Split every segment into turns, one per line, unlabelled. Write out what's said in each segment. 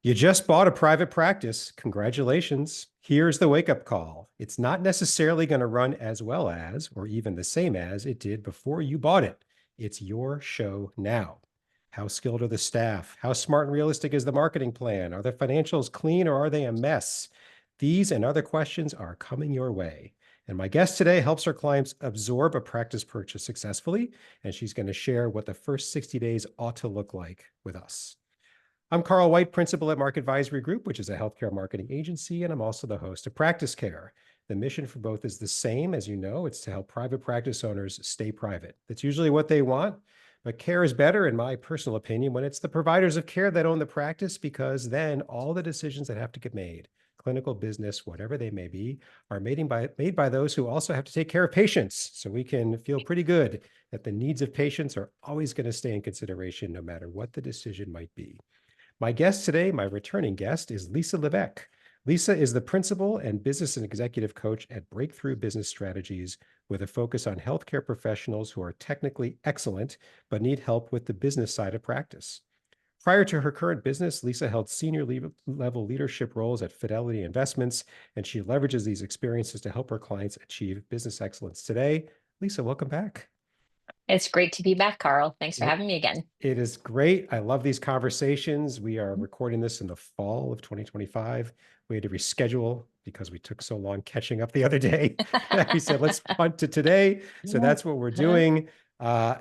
You just bought a private practice. Congratulations. Here's the wake up call. It's not necessarily going to run as well as, or even the same as it did before you bought it. It's your show now. How skilled are the staff? How smart and realistic is the marketing plan? Are the financials clean or are they a mess? These and other questions are coming your way. And my guest today helps her clients absorb a practice purchase successfully, and she's going to share what the first 60 days ought to look like with us. I'm Carl White, principal at Market Advisory Group, which is a healthcare marketing agency, and I'm also the host of Practice Care. The mission for both is the same, as you know, it's to help private practice owners stay private. That's usually what they want, but care is better, in my personal opinion, when it's the providers of care that own the practice, because then all the decisions that have to get made, clinical, business, whatever they may be, are made by those who also have to take care of patients. So we can feel pretty good that the needs of patients are always going to stay in consideration, no matter what the decision might be. My guest today, my returning guest, is Lisa Levesque. Lisa is the principal and business and executive coach at Breakthrough Business Strategies, with a focus on healthcare professionals who are technically excellent but need help with the business side of practice. Prior to her current business, Lisa held senior level leadership roles at Fidelity Investments, and she leverages these experiences to help her clients achieve business excellence today. Lisa, welcome back.
It's great to be back, Carl. Thanks for having me again.
It is great. I love these conversations. We are recording this in the fall of 2025. We had to reschedule because we took so long catching up the other day. We said, let's punt to today. So that's what we're doing.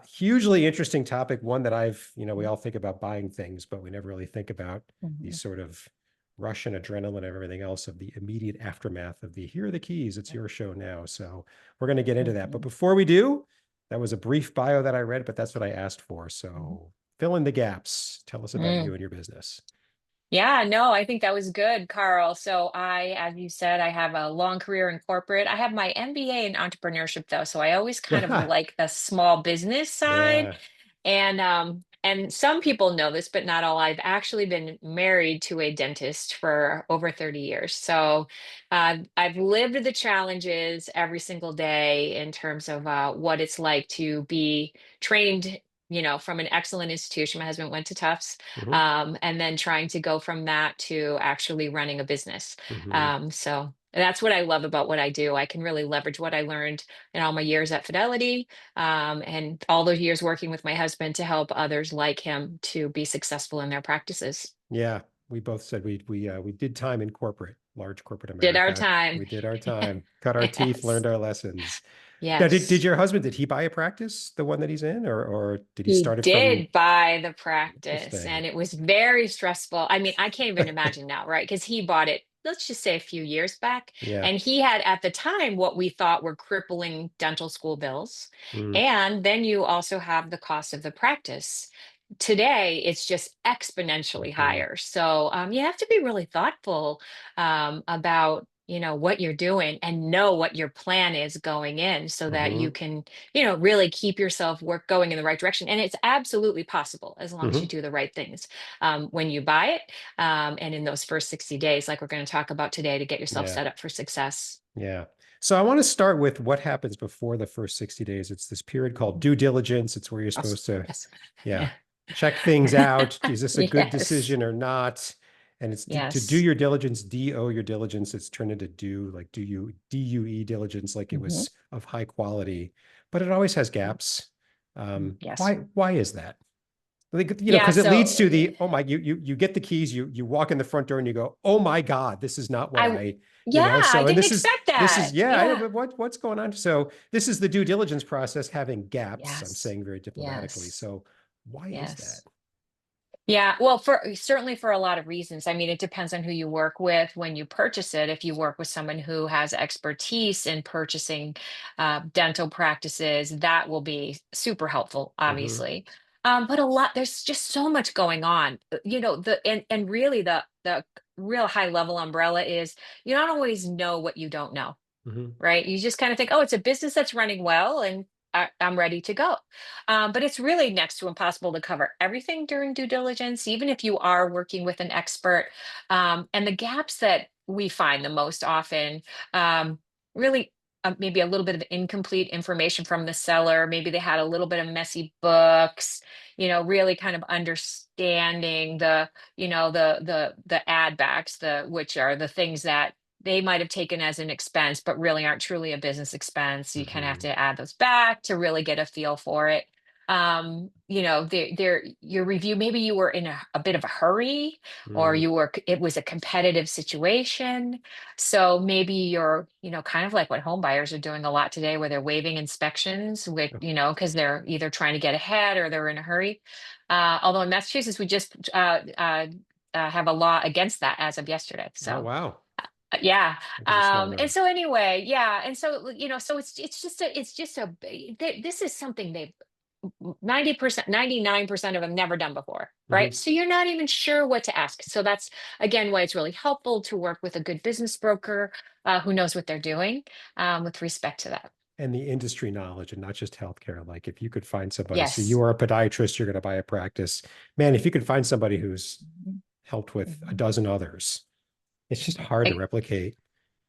Hugely interesting topic, one that we all think about buying things, but we never really think about these sort of rush and adrenaline and everything else of the immediate aftermath of here are the keys. It's your show now. So we're going to get into that. But before we do, that was a brief bio that I read, but that's what I asked for. So fill in the gaps. Tell us about you and your business.
Yeah, no, I think that was good, Carl. So as you said, I have a long career in corporate. I have my MBA in entrepreneurship though. So I always kind of like the small business side.
Yeah.
And some people know this, but not all. I've actually been married to a dentist for over 30 years. So I've lived the challenges every single day in terms of what it's like to be trained, from an excellent institution. My husband went to Tufts, and then trying to go from that to actually running a business. So that's what I love about what I do. I can really leverage what I learned in all my years at Fidelity, and all those years working with my husband to help others like him to be successful in their practices.
Yeah. We both said we did time in large corporate
Did our
America.
time.
We did our time, cut our teeth,
Yes.
learned our lessons. Now, did
Yes.
your husband, did he buy a practice, the one that he's in, or did he
He
start it from?
did buy the practice,
Interesting.
and it was very stressful. I mean, I can't even imagine now, right? Because he bought it, let's just say a few years back,
Yeah.
and he had at the time what we thought were crippling dental school bills.
Mm.
And then you also have the cost of the practice. Today, it's just exponentially
Mhm.
higher. So you have to be really thoughtful about what you're doing and know what your plan is going in so that you
Mhm.
can really keep yourself work going in the right direction. And it's absolutely possible as long as you
Mhm.
do the right things when you buy it, and in those first 60 days like we're going to talk about today, to get yourself
Yeah.
set up for success.
Yeah. So I want to start with what happens before the first 60 days. It's this period called due diligence. It's where you're
Yes.
supposed to,
Yes.
yeah,
Yeah.
check things out. Is this a good
Yes.
decision or not? And it's to do
Yes.
your diligence, DO your diligence. It's turned into DUE diligence, like it
Mhm.
was of high quality, but it always has gaps.
Yes.
Why is that? Like,
Yeah.
because it
So
leads to oh my, you get the keys, you walk in the front door and you go, oh my God, this is not what
I,
I,
yeah, I
so, and
didn't expect that.
yeah,
Yeah.
but what's going on? So this is the due diligence process having gaps, I'm
Yes.
saying very diplomatically.
Yes.
So why is that?
Yes. Yeah, well, certainly for a lot of reasons. I mean, it depends on who you work with when you purchase it. If you work with someone who has expertise in purchasing dental practices, that will be super helpful,
Hmm.
obviously. But there's just so much going on. And really the real high level umbrella is you don't always know what you don't know,
Hmm.
right? You just kind of think, oh, it's a business that's running well and I'm ready to go. But it's really next to impossible to cover everything during due diligence, even if you are working with an expert. And the gaps that we find the most often, really. maybe a little bit of incomplete information from the seller. Maybe they had a little bit of messy books, really kind of understanding the add backs, which are the things that they might have taken as an expense, but really aren't truly a business expense. You kind of have
Hmm.
to add those back to really get a feel for it. Your review, maybe you were in a bit of a hurry, or
Mm.
it was a competitive situation. So maybe you're, kind of like what home buyers are doing a lot today, where they're waiving inspections with, because they're either trying to get ahead or they're in a hurry. Although in Massachusetts, we just have a law against that as of yesterday.
Oh,
So
wow.
yeah.
I just saw
And
that.
so anyway, yeah. And so, so this is something they've 90%, 99% of them never done before, right?
Hmm.
So you're not even sure what to ask. So that's again why it's really helpful to work with a good business broker who knows what they're doing with respect to that.
And the industry knowledge and not just healthcare. Like if you could find somebody, so you
Yes.
are a podiatrist, you're going to buy a practice. Man, if you could find somebody who's
Mhm.
helped with a
Mhm.
dozen others, it's just hard to replicate,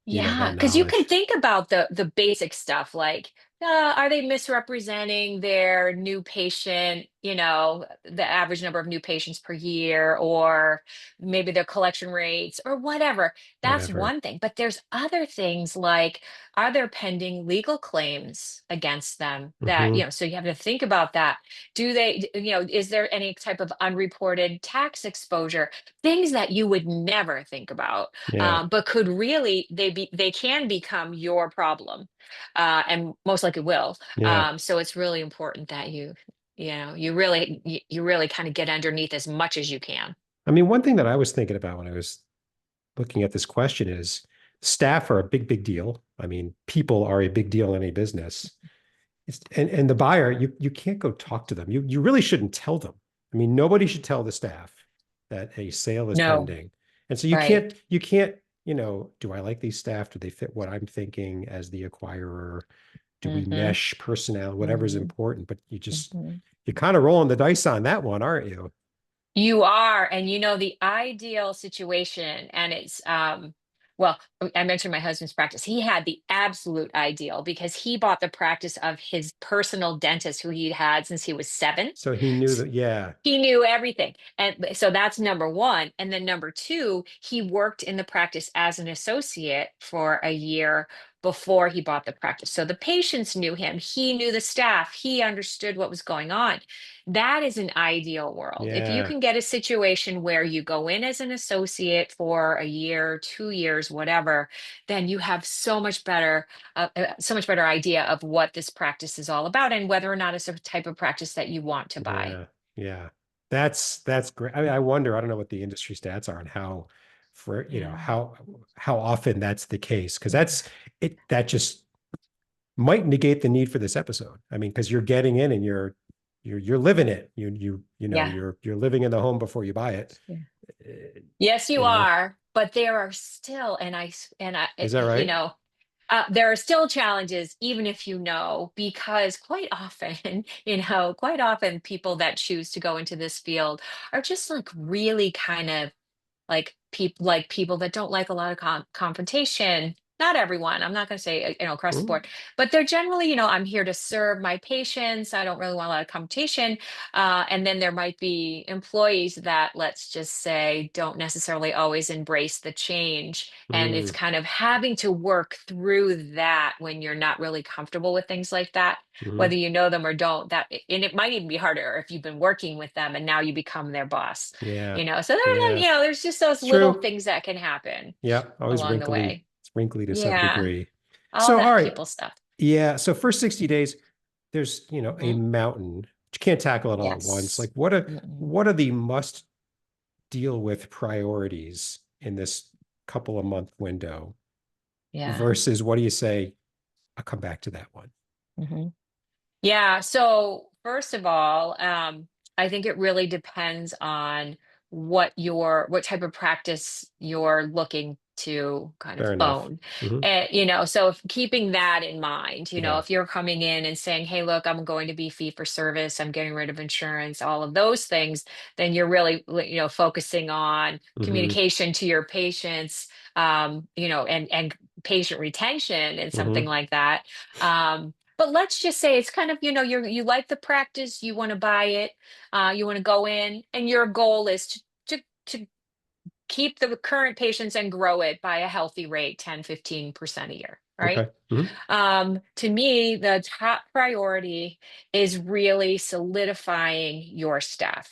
Yeah,
that
because you can
knowledge.
think about the basic stuff like, are they misrepresenting their new patient, the average number of new patients per year, or maybe their collection rates or whatever. That's
Whatever.
one thing. But there's other things like, are there pending legal claims against them that,
Hmm.
so you have to think about that. Do they, is there any type of unreported tax exposure? Things that you would never think about,
Yeah.
but could really they can become your problem, and most likely will.
Yeah.
So it's really important that you really kind of get underneath as much as you can.
I mean, one thing that I was thinking about when I was looking at this question is staff are a big, big deal. I mean, people are a big deal in any business. And the buyer, you can't go talk to them. You really shouldn't tell them. I mean, nobody should tell the staff that a sale is
No,
pending. And so
right.
you can't, do I like these staff? Do they fit what I'm thinking as the acquirer? Do we
Hmm.
mesh personnel? Whatever's
Hmm.
important, but
Hmm.
you're kind of rolling the dice on that one, aren't you?
You are, and the ideal situation, and well, I mentioned my husband's practice. He had the absolute ideal because he bought the practice of his personal dentist who he'd had since he was 7.
So he knew that, yeah.
He knew everything. And so that's number one. And then number two, he worked in the practice as an associate for a year before he bought the practice. So the patients knew him, he knew the staff, he understood what was going on. That is an ideal world. If you
Yeah.
can get a situation where you go in as an associate for a year, 2 years, whatever, then you have so much better idea of what this practice is all about and whether or not it's a type of practice that you want to buy.
Yeah, yeah. That's great. I mean, I wonder, I don't know what the industry stats are and
Yeah.
how often that's the case. Because
Yeah.
that just might negate the need for this episode. I mean, because you're getting in and you're living it.
Yeah.
You're living in the home before you buy it.
Yeah.
Uh,
Yes, you
You know,
are, but there are still,
is that right?
there are still challenges, even if because quite often, quite often people that choose to go into this field are just like really kind of like people that don't like a lot of confrontation. Not everyone, I'm not going to say across the
Mm,
board, but they're generally, I'm here to serve my patients, I don't really want a lot of confrontation. And then there might be employees that, let's just say, don't necessarily always embrace the change, and it's
mm,
kind of having to work through that when you're not really comfortable with things like that, whether
mhm.
you know them or don't. And it might even be harder if you've been working with them and now you become their boss.
Yeah,
So
yeah.
there's just those
It's
little
true.
things that can happen
Yeah, always
along the
wrinkly.
way.
It's wrinkly to some
Yeah,
degree.
all
So, all
that
right.
people stuff.
Yeah. So first 60 days, there's, a
Mhm.
mountain, but you can't tackle it all at once.
Yes.
Like what are
Mm-mm.
what are the must deal with priorities in this couple of month window
Yeah.
versus what do you say? I'll come back to that one.
Hmm. Yeah. So first of all, I think it really depends on what type of practice you're looking to kind of
Fair enough.
own.
Hmm.
So if keeping that in mind,
Yeah.
if you're coming in and saying, hey, look, I'm going to be fee for service, I'm getting rid of insurance, all of those things, then you're really, focusing on
Hmm.
communication to your patients, and patient retention and something
Hmm.
like that. But let's just say it's kind of, you like the practice, you want to buy it, you want to go in, and your goal is to keep the current patients and grow it by a healthy rate, 10-15% a year, right?
Okay. Hmm.
To me, the top priority is really solidifying your staff.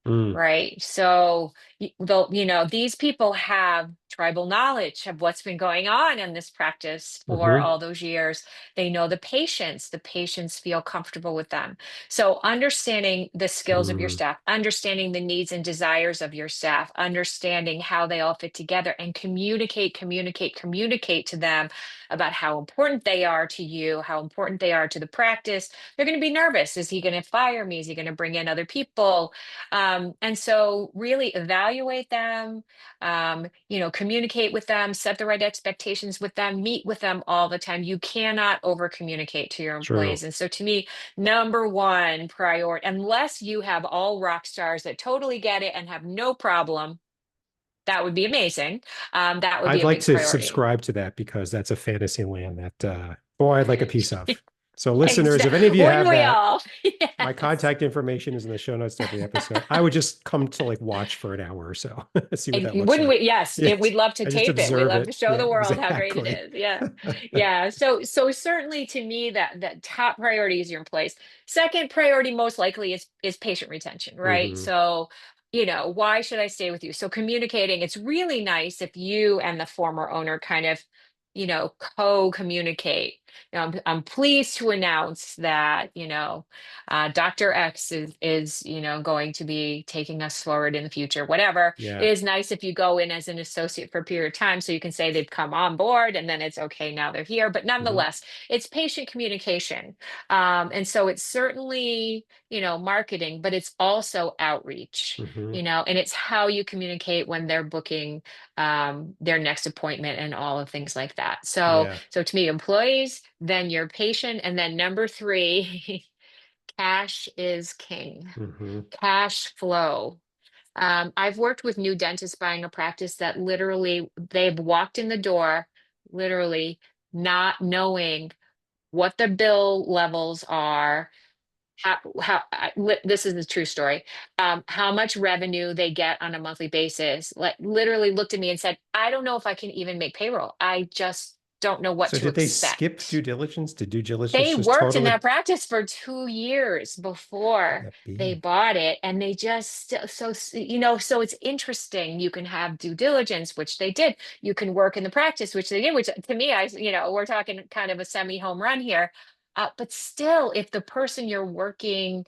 Mm.
Right. So, these people have tribal knowledge of what's been going on in this practice for
Hmm.
all those years. They know the patients feel comfortable with them. So, understanding the skills of your
Mm.
staff, understanding the needs and desires of your staff, understanding how they all fit together, and communicate to them about how important they are to you, how important they are to the practice. They're going to be nervous. Is he going to fire me? Is he going to bring in other people? And so really evaluate them, communicate with them, set the right expectations with them, meet with them all the time. You cannot over communicate to your
True.
employees. And so to me, number one priority, unless you have all rock stars that totally get it and have no problem, that would be amazing. That would be
I'd
a
like
big
to
priority.
subscribe to that because that's a fantasy land that, boy, I'd like a piece of. So, listeners, if any of you
Wouldn't
have
we
that,
all?
my
Yes.
contact information is in the show notes to every episode. I would just come to like watch for an hour or so, see what that looks
Wouldn't
like.
we? Yes,
Yes,
we'd love to
I just
tape it. We
observe
love to
it.
show
Yeah,
the world how great it
exactly.
is. Yeah, yeah. So certainly to me, that top priority is your place. Second priority, most likely, is patient retention, right?
Hmm.
So, why should I stay with you? So communicating. It's really nice if you and the former owner kind of, co-communicate. I'm pleased to announce that, Dr. X is going to be taking us forward in the future, whatever. It
Yeah.
is nice if you go in as an associate for a period of time so you can say they've come on board and then it's okay, now they're here. But
Hmm.
nonetheless, it's patient communication. And so it's certainly, marketing, but it's also outreach,
Hmm.
and it's how you communicate when they're booking their next appointment and all of things like that. So,
Yeah.
so to me, employees, then your patient, and then number three, cash is king.
Hmm.
Cash flow. I've worked with new dentists buying a practice that literally they've walked in the door, literally not knowing what the bill levels are. This is the true story. How much revenue they get on a monthly basis. Like literally looked at me and said, I don't know if I can even make payroll. I just don't know what
So,
to
did they skip due
expect.
diligence? Did due diligence
They
just
worked in
totally
that practice for 2 years before
that
they
be?
bought it, and they just so it's interesting. You can have due diligence, which they did. You can work in the practice, which they did. Which to me, we're talking kind of a semi home run here. But still, if the person you're working,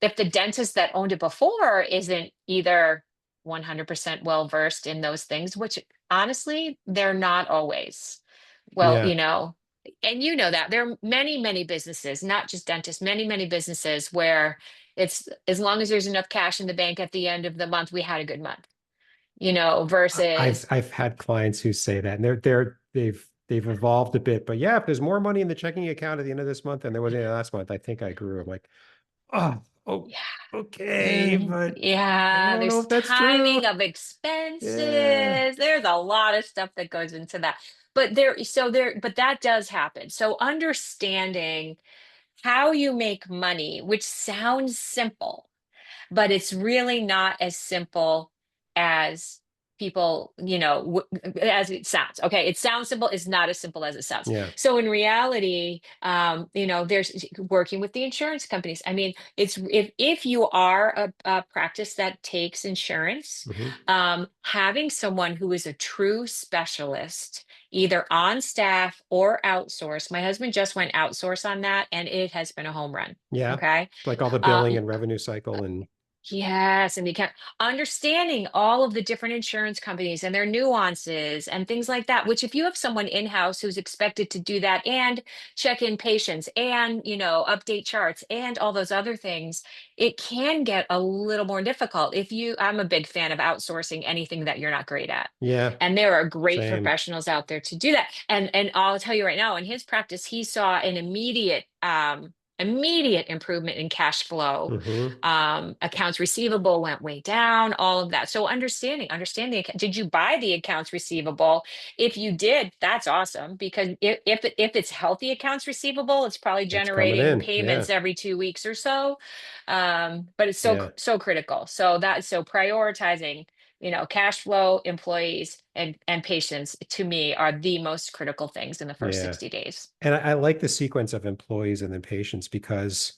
if the dentist that owned it before isn't either 100% well versed in those things, which honestly they're not always. Well,
Yeah.
and that there are many, many businesses, not just dentists, many, many businesses where it's as long as there's enough cash in the bank at the end of the month, we had a good month,
I've
versus,
I've had clients who say that, and they've evolved a bit. But yeah, if there's more money in the checking account at the end of this month than there was in the last month, I think I grew. I'm like, oh, oh,
yeah,
okay, but I
yeah,
don't know
there's
if that's true.
timing of
Yeah.
expenses. There's a lot of stuff that goes into that. But that does happen. So understanding how you make money, which sounds simple, but it's really not as simple as people, as it sounds. Okay, it sounds simple, it's not as simple as it sounds.
Yeah.
So in reality, there's working with the insurance companies. I mean, it's if you are a practice that takes insurance,
Hmm.
having someone who is a true specialist, either on staff or outsourced. My husband just went outsource on that, and it has been a home run.
Yeah.
Okay.
Like all the
Uh,
billing and revenue cycle and
Yes, and you can understanding all of the different insurance companies and their nuances and things like that, which if you have someone in-house who's expected to do that and check in patients and, update charts and all those other things, it can get a little more difficult. I'm a big fan of outsourcing anything that you're not great at.
Yeah,
And there are great
same.
professionals out there to do that. And I'll tell you right now, in his practice, he saw an immediate improvement in cash flow.
Hmm.
Accounts receivable went way down, all of that. So understanding, did you buy the accounts receivable? If you did, that's awesome, because if it's healthy accounts receivable, it's probably
It's coming
generating
in. Yeah,
payments every 2 weeks or so. But it's
yeah,
so critical. So prioritizing, cash flow, employees, and patients, to me, are the most critical things in the first
yeah.
60 days.
And I like the sequence of employees and then patients because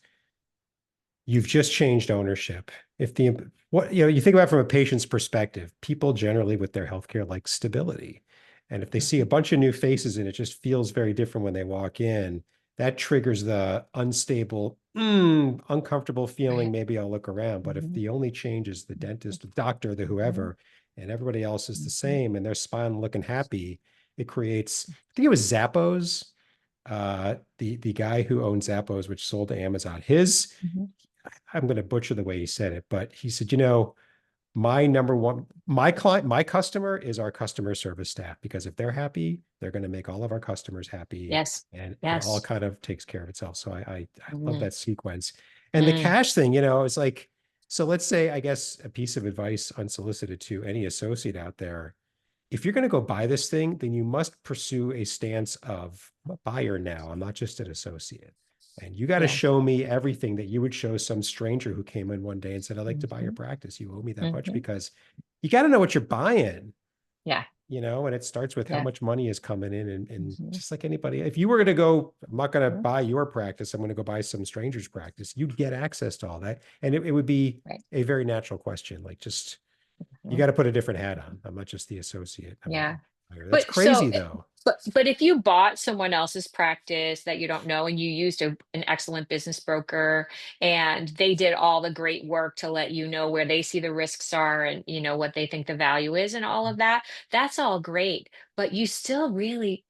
you've just changed ownership. If the what you think about it from a patient's perspective, people generally with their healthcare like stability. And if they see a
Mhm,
bunch of new faces and it just feels very different when they walk in, that triggers the unstable, uncomfortable feeling.
right.
Think I'll look around. But if
Mhm,
the only change is the dentist, the doctor, the
mhm,
whoever, and everybody else is the
mhm,
same and their spine looking happy, it creates, I think it was Zappos, the guy who owns Zappos, which sold to Amazon. His
mhm.
I'm going to butcher the way he said it, but he said, my number one, my client, my customer is our customer service staff, because if they're happy, they're going to make all of our customers happy,
Yes.
and it all
Yes.
kind of takes care of itself. So I love
Mhm,
that sequence. And the
mm,
cash thing, it's like, so let's say, I guess, a piece of advice unsolicited to any associate out there: if you're going to go buy this thing, then you must pursue a stance of, I'm a buyer now. I'm not just an associate. And you got to
yeah.
show me everything that you would show some stranger who came in one day and said, I'd like to buy your
Mhm,
practice. You owe me that much,
mhm.
because you got to know what you're buying,
Yeah.
and it starts with how
Yeah.
much money is coming in. And
Mhm,
just like anybody, if you were going to go, I'm not going to
mhm.
buy your practice, I'm going to go buy some stranger's practice, you'd get access to all that. And it would be
Right.
a very natural question. Like, just, you
Mhm.
got to put a different hat on. I'm not just the associate. I'm a
Yeah.
buyer. That's
But so,
crazy though.
but if you bought someone else's practice that you don't know, and you used an excellent business broker, and they did all the great work to let you know where they see the risks are, and what they think the value is and all of that, that's all great. But you still really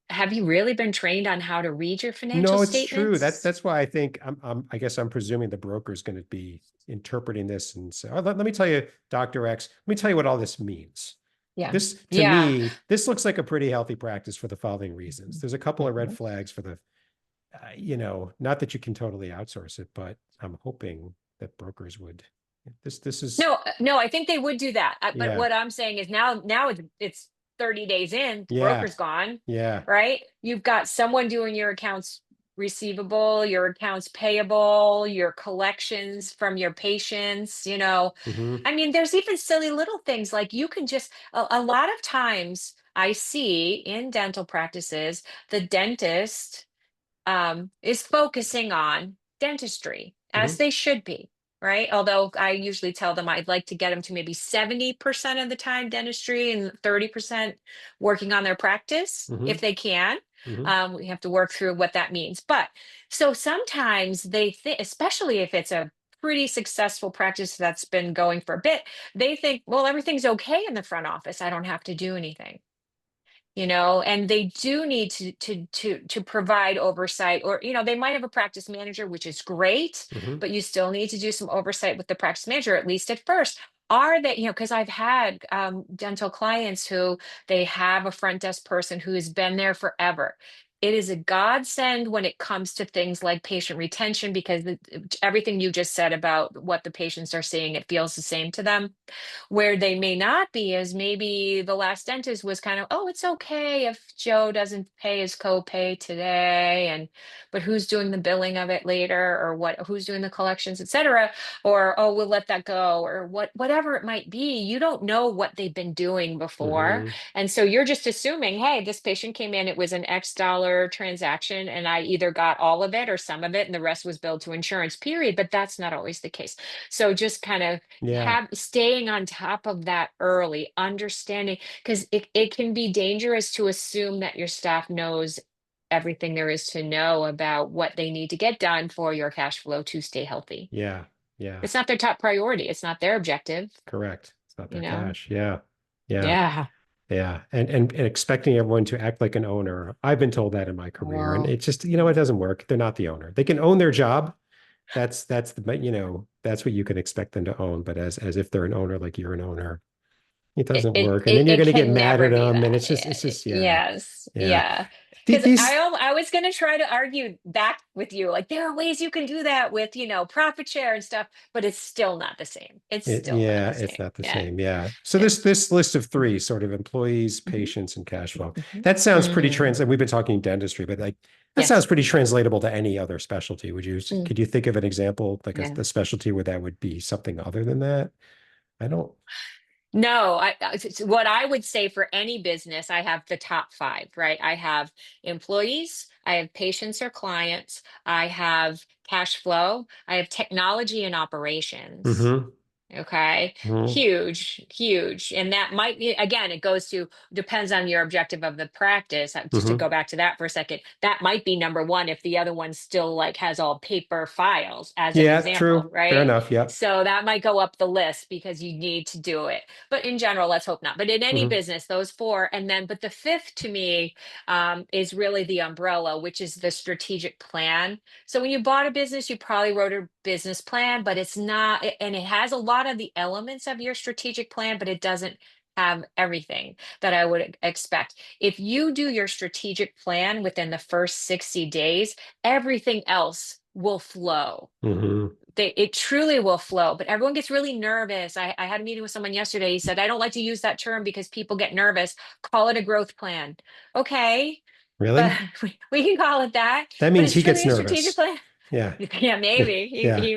have you really been trained on how to read your financial
No, it's true. That's
statements?
that's why I think I guess I'm presuming the broker is going to be interpreting this and say, oh, let me tell you, Dr. X, let me tell you what all this means.
Yeah.
This, to
Yeah.
me, this looks like a pretty healthy practice for the following reasons.
Mhm,
There's a couple of red
mhm.
flags for the, not that you can totally outsource it, but I'm hoping that brokers would. This is,
No, I think they would do that. But
yeah,
what I'm saying is, now it's 30 days in, the
yeah,
broker's gone,
yeah.
right? You've got someone doing your accounts receivable, your accounts payable, your collections from your patients,
Hmm.
I mean, there's even silly little things like, you can just a lot of times I see in dental practices, the dentist is focusing on dentistry, as
Hmm.
they should be, right? Although I usually tell them I'd like to get them to maybe 70% of the time dentistry and 30% working on their practice,
Hmm.
if they can.
Hmm.
We have to work through what that means. But so sometimes they think, especially if it's a pretty successful practice that's been going for a bit, they think, well, everything's okay in the front office. I don't have to do anything, and they do need to provide oversight, or they might have a practice manager, which is great,
Hmm.
but you still need to do some oversight with the practice manager, at least at first. Are they, because I've had dental clients who they have a front desk person who has been there forever. It is a godsend when it comes to things like patient retention, because everything you just said about what the patients are seeing, it feels the same to them. Where they may not be is, maybe the last dentist was kind of, oh, it's okay if Joe doesn't pay his copay today, and but who's doing the billing of it later, or who's doing the collections, et cetera, or, oh, we'll let that go, or whatever it might be. You don't know what they've been doing before.
Hmm.
And so you're just assuming, hey, this patient came in, it was an X dollar transaction, and I either got all of it or some of it, and the rest was billed to insurance, period. But that's not always the case. So just kind of
Yeah.
staying on top of that early, understanding, because it can be dangerous to assume that your staff knows everything there is to know about what they need to get done for your cash flow to stay healthy.
Yeah. Yeah.
It's not their top priority. It's not their objective,
Correct. It's not
you
their
know?
cash. Yeah. Yeah.
Yeah.
Yeah. And expecting everyone to act like an owner. I've been told that in my career. And
Well,
it just, it doesn't work. They're not the owner. They can own their job. That's the, that's what you can expect them to own. But as if they're an owner, like you're an owner, it
it
doesn't
it
work. And
it,
then you're
it
going to get
can
mad at
never be
them. And
that.
it's just, yeah.
Yes.
Yeah.
Yeah. Because
These,
I was gonna try to argue back with you, like there are ways you can do that with, profit share and stuff, but it's still not the same. It's still not
yeah,
the
it's
same.
not the
Yeah.
same. Yeah. So
Yeah.
this list of three, sort of employees,
Hmm.
patients, and cash flow,
Hmm.
that sounds pretty
Hmm.
trans. And we've been talking dentistry, but like that sounds
Yes.
pretty translatable to any other specialty.
Mm.
Could you think of an example, like
Yeah.
a specialty where that would be something other than that? I don't.
No, what I would say for any business, I have the top five, right? I have employees, I have patients or clients, I have cash flow, I have technology and operations.
Mm-hmm.
Okay.
Mm-hmm.
Huge, huge. And that might be, again, it goes to depends on your objective of the practice. Just to
Mm-hmm.
go back to that for a second, that might be number one if the other one still like has all paper files as an
Yeah,
example,
true. Fair
right?
enough. Yep.
So that might go up the list because you need to do it. But in general, let's hope not. But in any
Mm-hmm.
business, those four. And then, but the fifth to me is really the umbrella, which is the strategic plan. So when you bought a business, you probably wrote a business plan, but it's not, and it has a lot of the elements of your strategic plan, but it doesn't have everything that I would expect. If you do your strategic plan within the first 60 days, everything else will flow.
Mm-hmm.
It truly will flow, but everyone gets really nervous. I had a meeting with someone yesterday. He said, I don't like to use that term because people get nervous. Call it a growth plan. Okay, but
Really?
we can call it that,
That
but
means
it's
he gets
truly a strategic
nervous.
plan.
Yeah.
Yeah, maybe
Yeah.
he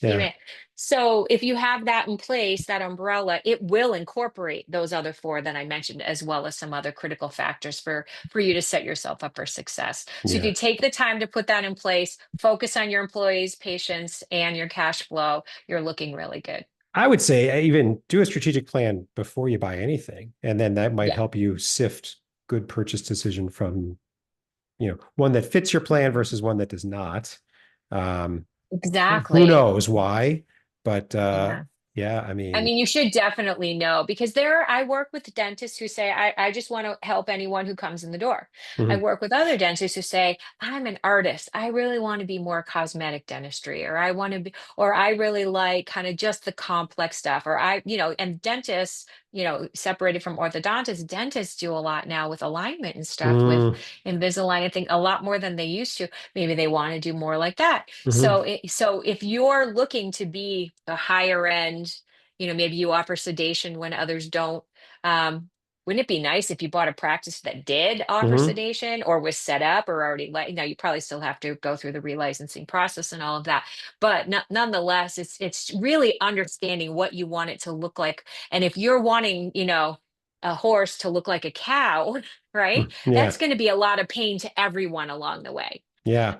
Yeah.
may. So if you have that in place, that umbrella, it will incorporate those other four that I mentioned, as well as some other critical factors for you to set yourself up for success. So if
Yeah.
you take the time to put that in place, focus on your employees, patients, and your cash flow, you're looking really good.
I would say even do a strategic plan before you buy anything. And then that might
Yeah,
help you sift good purchase decision from, one that fits your plan versus one that does not. Um, who
exactly.
knows why? But
Yeah.
yeah, I
I
mean,
mean, you should definitely know because I work with dentists who say, I just want to help anyone who comes in the door. I
mhm,
work with other dentists who say, I'm an artist. I really want to be more cosmetic dentistry, or I want to be, or I really like kind of just the complex stuff, or and dentists, separated from orthodontists, dentists do a lot now with alignment and stuff with
mm,
Invisalign. I think a lot more than they used to. Maybe they want to do more like that.
mhm,
So if you're looking to be a higher end, maybe you offer sedation when others don't. Wouldn't it be nice if you bought a practice that did offer
mhm,
sedation or was set up or already like, now you probably still have to go through the relicensing process and all of that. But nonetheless, it's really understanding what you want it to look like. And if you're wanting, a horse to look like a cow, right? That's
yeah,
going to be a lot of pain to everyone along the way.
yeah,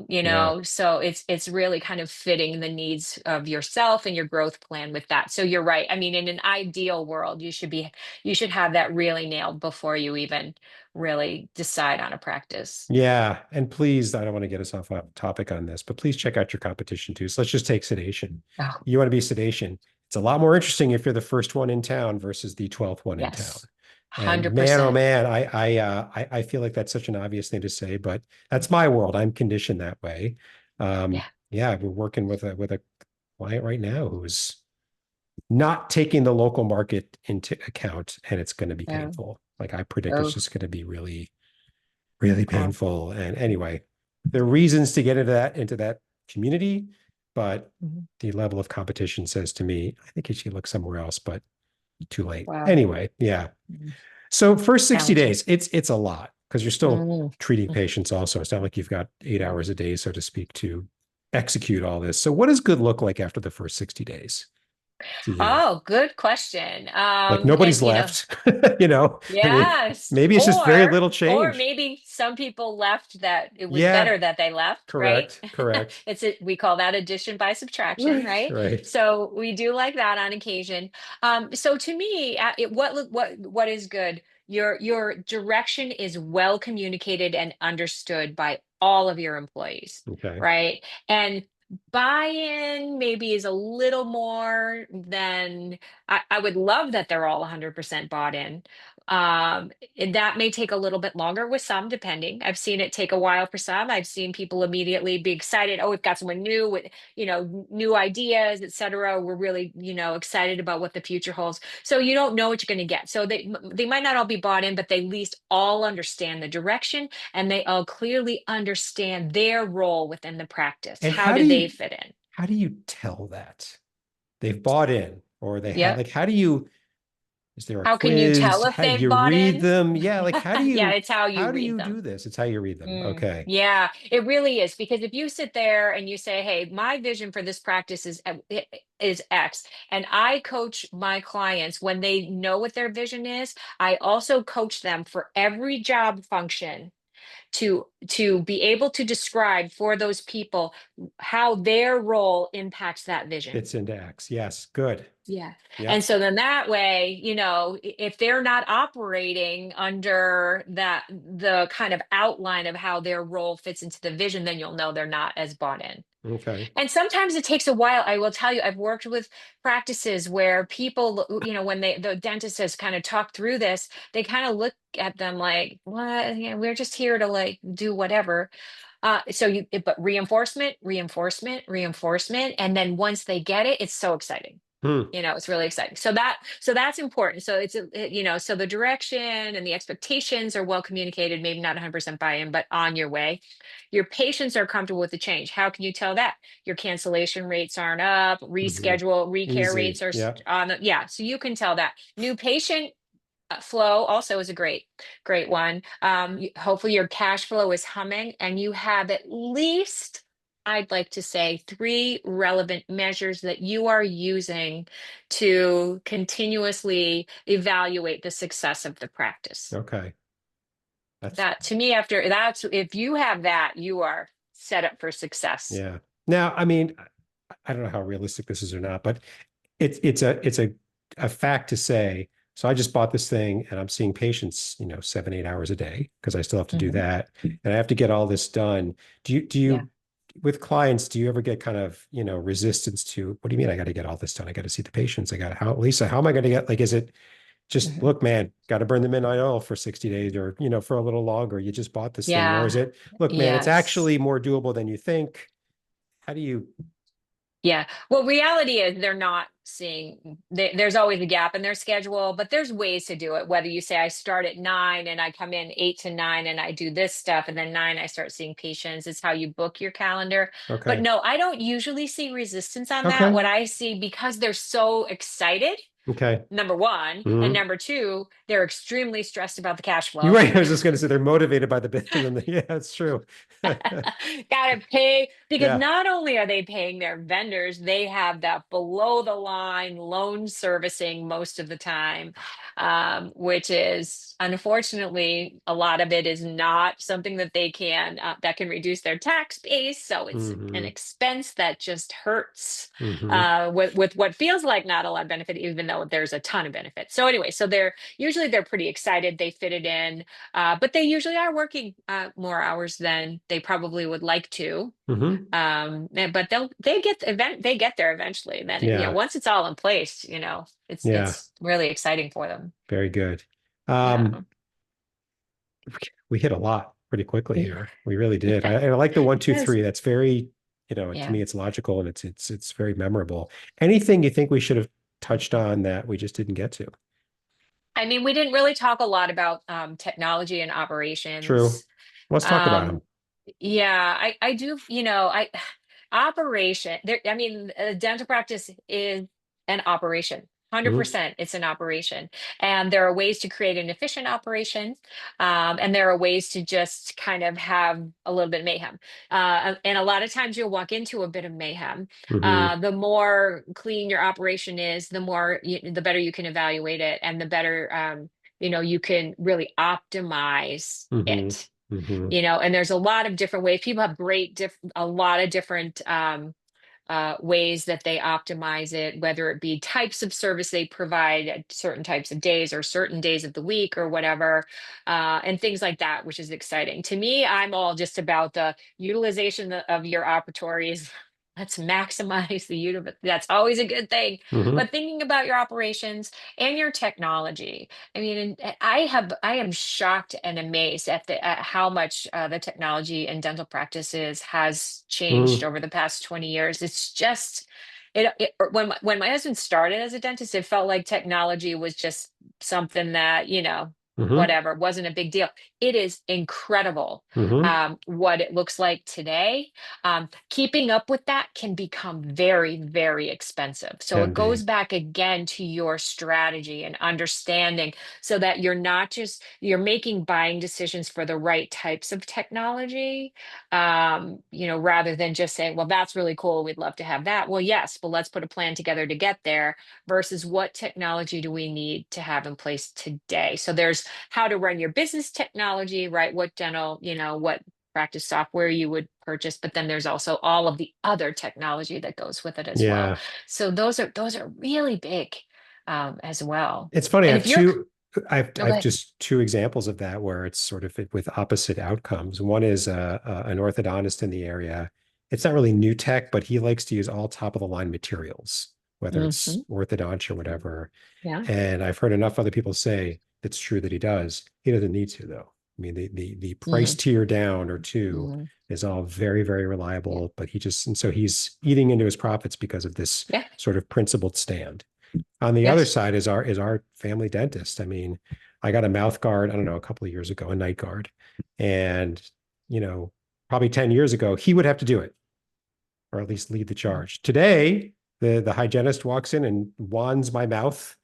yeah,
So it's really kind of fitting the needs of yourself and your growth plan with that. So you're right. I mean, in an ideal world, you should have that really nailed before you even really decide on a practice.
yeah. And please, I don't want to get us off topic on this, but please check out your competition too. So let's just take sedation.
Oh,
You want to be sedation. It's a lot more interesting if you're the first one in town versus the 12th one in town.
yes.
And man, oh
100%.
man, I feel like that's such an obvious thing to say, but that's my world. I'm conditioned that way.
Yeah.
Yeah, we're working with a client right now who's not taking the local market into account, and it's going to be
Yeah.
painful. Like I predict it's
Oh,
just going to be really, really
wow.
painful. And anyway, there are reasons to get into that community, but
Mhm.
the level of competition says to me, I think you should look somewhere else, but too late.
Wow.
Anyway, yeah.
Mhm.
So first 60
Challenging.
days, it's a lot because you're still
Mm.
treating
Mm.
patients also. It's not like you've got 8 hours a day, so to speak, to execute all this. So what does good look like after the first 60 days to you?
Oh, good question.
Like
And
nobody's left, you know? I mean,
yes,
maybe it's just very little
or
change.
maybe some people left that it was
Yeah,
better that they left, right?
correct, correct.
We call that addition by subtraction,
Right,
right?
right.
So we do like that on occasion. So to me, what is good? Your direction is well communicated and understood by all of your employees,
Okay.
right? And Buy-in maybe is a little more than I would love that they're all 100% bought in. And that may take a little bit longer with some, depending. I've seen it take a while for some. I've seen people immediately be excited. Oh, we've got someone new with, new ideas, et cetera. We're really, excited about what the future holds. So you don't know what you're going to get. So they might not all be bought in, but they at least all understand the direction, and they all clearly understand their role within the practice.
And
How do they fit in?
how do you tell that they've bought in or they have,
Yep.
like, how do you, is there a
How can you
quiz?
tell if
How do
they've
you
bought
read
in?
them? Yeah. Like,
Yeah, it's
how
how you
do
read
you
them.
do this? It's how you read them. Okay.
Yeah, it really is, because if you sit there and you say, "Hey, my vision for this practice is X," and I coach my clients when they know what their vision is, I also coach them for every job function to be able to describe for those people how their role impacts that vision.
Fits into X. Yes. Good.
Yeah. And
Yep.
so then that way, if they're not operating under the kind of outline of how their role fits into the vision, then you'll know they're not as bought in.
Okay.
And sometimes it takes a while. I will tell you, I've worked with practices where people, when the dentist has kind of talked through this, they kind of look at them like, what? We're just here to like do whatever. But reinforcement, reinforcement, reinforcement. And then once they get it, it's so exciting.
Hmm.
It's really exciting. So that's important. So so the direction and the expectations are well communicated, maybe not 100% buy-in, but on your way. Your patients are comfortable with the change. How can you tell that? Your cancellation rates aren't up,
Hmm.
reschedule, recare rates
Easy.
are
Yep.
on yeah. So you can tell that. New patient flow also is a great one. Hopefully your cash flow is humming and you have at least, I'd like to say, three relevant measures that you are using to continuously evaluate the success of the practice.
Okay. That's,
That to me, after that's, if you have that, you are set up for success.
yeah. Now, I mean, I don't know how realistic this is or not, but it's a fact to say. So I just bought this thing and I'm seeing patients, 7, 8 hours a day because I still have to do
Mhm.
that. And I have to get all this done.
Yeah.
With clients, do you ever get kind of, resistance to, what do you mean I got to get all this done? I got to see the patients. Lisa, how am I going to get, like, is it just,
Mhm.
look, man, got to burn the midnight oil for 60 days or, for a little longer. You just bought this thing. Or is
Yeah.
it, look, man, it's
Yes.
actually more doable than you think. How do you,
Yeah. Well, reality is they're not seeing, there's always a gap in their schedule, but there's ways to do it. Whether you say I start at 9 and I come in 8 to 9 and I do this stuff, and then 9 I start seeing patients. It's how you book your calendar. But
okay.
no, I don't usually see resistance on that.
Okay.
What I see, because they're so excited,
Okay.
number one, and
Mhm.
number two, they're extremely stressed about the cash
You're
flow.
right. I was just going to say they're motivated by the bit. And then yeah, it's true.
Gotta pay, because
Yeah.
not only are they paying their vendors, they have that below the line loan servicing most of the time, which is unfortunately a lot of it is not something that they can that can reduce their tax base. So it's an
Hmm.
expense that just hurts
Hmm.
with what feels like not a lot of benefit, even though there's a ton of benefit. So anyway, so they're pretty excited. They fit it in, but they usually are working more hours than they probably would like to.
Hmm.
But they get there eventually. Then
Yeah.
once it's all in place,
Yeah.
it's really exciting for them.
Very good.
Yeah.
Um, we hit a lot pretty quickly here. We really did. I like the one, two,
Yes.
three. That's very, to
Yeah.
me, it's logical and it's very memorable. Anything you think we should have touched on that we just didn't get to?
I mean, we didn't really talk a lot about technology and
True.
operations.
Let's talk about
Um,
them.
yeah, I do, I operation there. I mean, a dental practice is an operation.
Hmm.
100% it's an operation. And there are ways to create an efficient operation. And there are ways to just kind of have a little bit of mayhem. And a lot of times you'll walk into a bit of mayhem.
Hmm.
The more clean your operation is, the better you can evaluate it, and the better, you can really optimize
Hmm.
it.
Hmm.
And there's a lot of different ways. People have a lot of different ways that they optimize it, whether it be types of service they provide at certain types of days or certain days of the week or whatever, and things like that, which is exciting. To me, I'm all just about the utilization of your operatories. let's maximize the universe. That's always a good thing.
Hmm.
But thinking about your operations and your technology, I mean, and I am shocked and amazed at the at how much the technology in dental practices has changed
Hmm.
over the past 20 years. It's just when my husband started as a dentist, it felt like technology was just something that,
Hmm.
whatever, wasn't a big deal. It is incredible
Hmm.
what it looks like today. Keeping up with that can become very, very expensive. So
Can
it goes
be.
back again to your strategy and understanding so that you're making buying decisions for the right types of technology, rather than just saying, well, that's really cool. We'd love to have that. Well, yes, but let's put a plan together to get there versus what technology do we need to have in place today. So there's how to run your business technology, right? What dental, what practice software you would purchase, but then there's also all of the other technology that goes with it as well.
Yeah.
So those are really big, as well.
It's funny.
And if you're no, go
I've
ahead.
just two examples of that where it's sort of with opposite outcomes. One is an orthodontist in the area. It's not really new tech, but he likes to use all top of the line materials, whether it's
Hmm.
orthodontia or whatever.
Yeah.
And I've heard enough other people say it's true that he does. He doesn't need to though. I mean, the price
Hmm.
tier down or two
Hmm.
is all very, very
Yeah.
reliable, but and so he's eating into his profits because of this
Yeah.
sort of principled stand. On the other
Yes.
side is our family dentist. I mean, I got a mouth guard, I don't know, a couple of years ago, a night guard. And, you know, probably 10 years ago, he would have to do it or at least lead the
Mhm.
charge. Today, the hygienist walks in and wands my mouth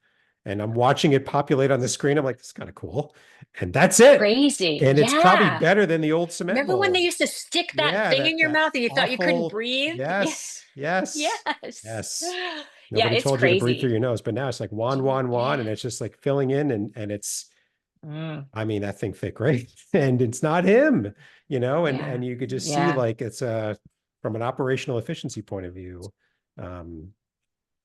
and I'm watching it populate on the screen. I'm like, this is kind of cool. And that's it.
Crazy.
And it's probably
Yeah.
better than the old cement
Remember when they
mold.
used to stick that
Yeah,
thing in your
that
mouth and you thought you couldn't
awful.
breathe? Yeah.
Yes, yes,
Yes.
yes.
Yeah,
Nobody
it's
told you to breathe through
crazy.
your nose, but now it's like wand,
Yeah.
and it's just like filling in and it's,
Mm,
I mean, that thing fit great. And it's not him,
yeah.
and you could just see
Yeah.
like it's from an operational efficiency point of view. Um,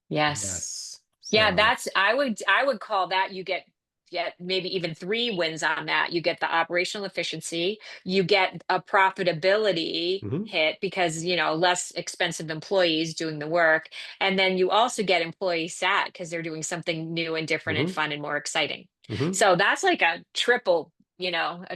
Yes.
yes.
Yeah,
So
I would call that you get maybe even three wins on that. You get the operational efficiency, you get a profitability
mhm,
hit because less expensive employees doing the work, and then you also get employee sat because they're doing something new and different and
mhm,
fun and more exciting.
mhm.
So that's like a
And then
triple
you know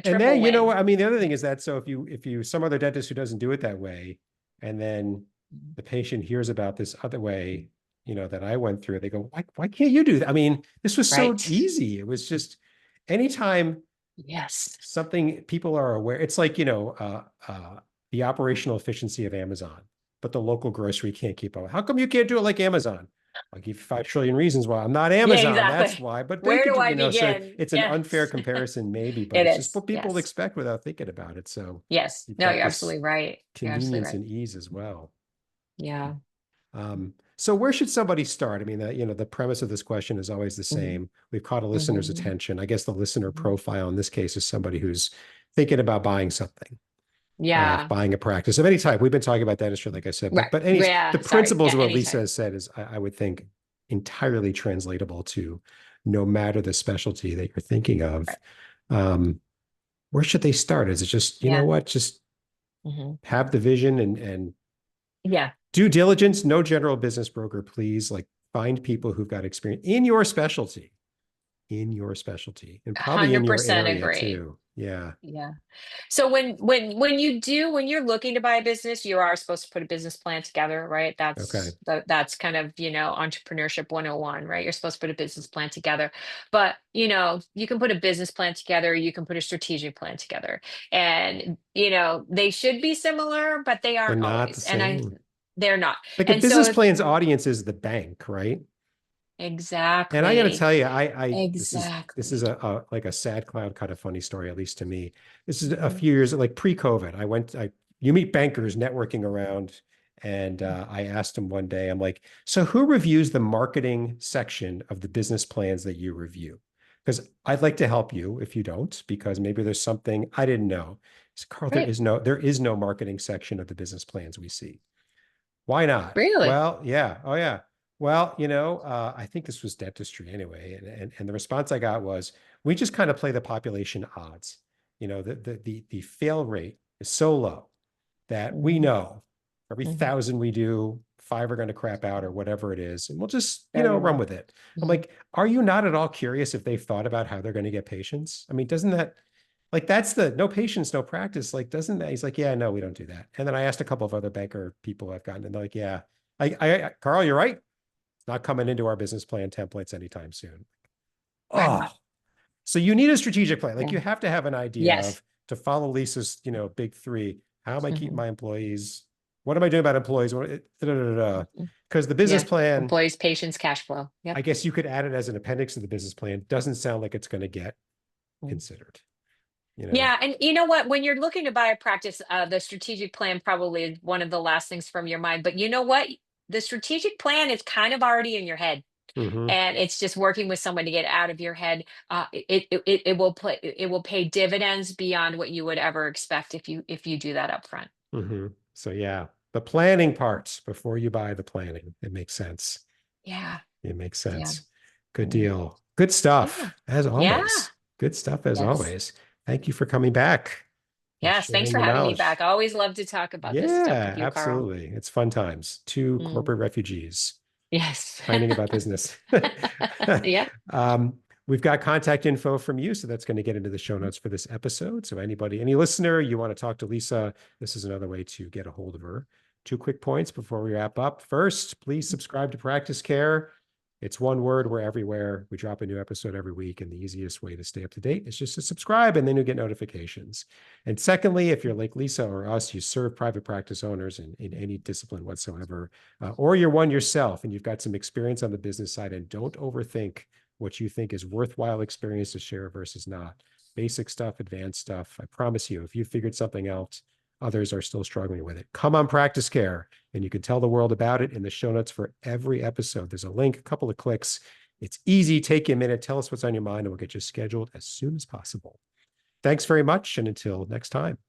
win.
what? I mean, the other thing is that so if you some other dentist who doesn't do it that way, and then
Mhm.
the patient hears about this other way, that I went through, they go, why can't you do that? I mean, this was so
Right.
easy. It was just anytime
Yes.
something people are aware, it's like, the operational efficiency of Amazon, but the local grocery can't keep up. How come you can't do it like Amazon? I'll give you 5 trillion reasons why. I'm not
Yeah,
Amazon. That's
exactly.
why. But they
Where
could
do
do,
I
so
begin?
it's an unfair
Yes.
comparison, maybe, but
It
it's just
is.
what people
Yes.
expect without thinking about it. So
Yes.
you've
No,
got
you're
this
absolutely right. You're absolutely
convenience
right.
and ease as well.
Yeah.
So where should somebody start? I mean, the premise of this question is always the
Mhm.
same. We've caught a listener's
Mhm.
attention. I guess the listener
Mhm.
profile in this case is somebody who's thinking about buying something,
Yeah.
buying a practice of any type. We've been talking about dentistry, like I said,
Right.
but the
Yeah. Sorry.
principles
Yeah.
of what Lisa
Anytime.
has said is, I would think, entirely translatable to no matter the specialty that you're thinking of.
Right.
Um, where should they start? Is it just, you know
Yeah.
what, just
Hmm.
have the vision and
Yeah.
due diligence, no general business broker, please. Like find people who've got experience in your specialty, and probably in your
100%
area
agree.
too. Yeah.
Yeah. So when you're looking to buy a business, you are supposed to put a business plan together, right?
Okay.
That's kind of, entrepreneurship 101, right? You're supposed to put a business plan together. But, you can put a business plan together, you can put a strategic plan together. And, they should be similar, but they
They're
aren't
not the
always. And
same.
they're not.
Like a
And so
business
if
plan's audience is the bank, right? And I got to
exactly,
tell you, I this is
exactly.
a like a sad cloud kind of funny story, at least to me. This is a
Mhm.
few years like pre-COVID. You meet bankers networking around, and I asked him one day, I'm like, so who reviews the marketing section of the business plans that you review? Because I'd like to help you if you don't, because maybe there's something I didn't know. He said, Carl,
Right.
there is no marketing section of the business plans we see. Why not?
Really?
Well, yeah. Oh, yeah. Well, I think this was dentistry anyway. And the response I got was, we just kind of play the population odds. The fail rate is so low that we
Mhm.
know Every
Mhm.
1,000 we do, 5 are going to crap out or whatever it is. And we'll just,
Very
run
well.
with it. I'm
Mhm.
like, are you not at all curious if they've thought about how they're going to get patients? I mean, doesn't that, like, that's the no patients, no practice. Like, doesn't that, he's like, yeah, no, we don't do that. And then I asked a couple of other banker people I've gotten, and they're like, yeah, Carl, you're right. It's not coming into our business plan templates anytime soon. Oh, so you need a strategic plan. Like
Yeah.
you have to have an idea
Yes.
of to follow Lisa's, big three. How am I keeping
Mhm.
my employees? What am I doing about employees?
Mhm.
Because the business
Yeah.
plan,
Employees, patients, cash flow.
I
Yep.
guess you could add it as an appendix to the business plan. Doesn't sound like it's going to get
Mm.
considered, you know?
Yeah, and you know what? When you're looking to buy a practice, the strategic plan probably is one of the last things from your mind. But you know what? The strategic plan is kind of already in your head,
Mm-hmm.
and it's just working with someone to get out of your head. It will play. It will pay dividends beyond what you would ever expect if you do that up front.
Mm-hmm. So yeah, the planning part before you buy the planning, it makes sense.
Yeah.
It makes
Yeah.
sense. Good
Mm.
deal. Good
Yeah.
stuff, as
Yeah.
always. Good stuff, as
Yes.
always. Thank you for coming back and
Yes. Thanks
sharing
for
the
having me
knowledge.
back. I always love to talk about this stuff
Yeah,
with you, Carl.
absolutely. It's fun times. Two
Mm.
corporate refugees
Yes.
finding about business.
Yeah.
um, we've got contact info from you, so that's going to get into the show notes for this episode. So anybody, any listener, you want to talk to Lisa, this is another way to get a hold of her. 2 quick points before we wrap up. First, please subscribe to Practice Care. It's one word. We're everywhere. We drop a new episode every week, and the easiest way to stay up to date is just to subscribe, and then you get notifications. And secondly, if you're like Lisa or us, you serve private practice owners in any discipline whatsoever, or you're one yourself and you've got some experience on the business side, and don't overthink what you think is worthwhile experience to share versus not. Basic stuff, advanced stuff. I promise you, if you figured something out, others are still struggling with it. Come on Practice Care, and you can tell the world about it in the show notes for every episode. There's a link, a couple of clicks. It's easy. Take you a minute. Tell us what's on your mind, and we'll get you scheduled as soon as possible. Thanks very much, and until next time.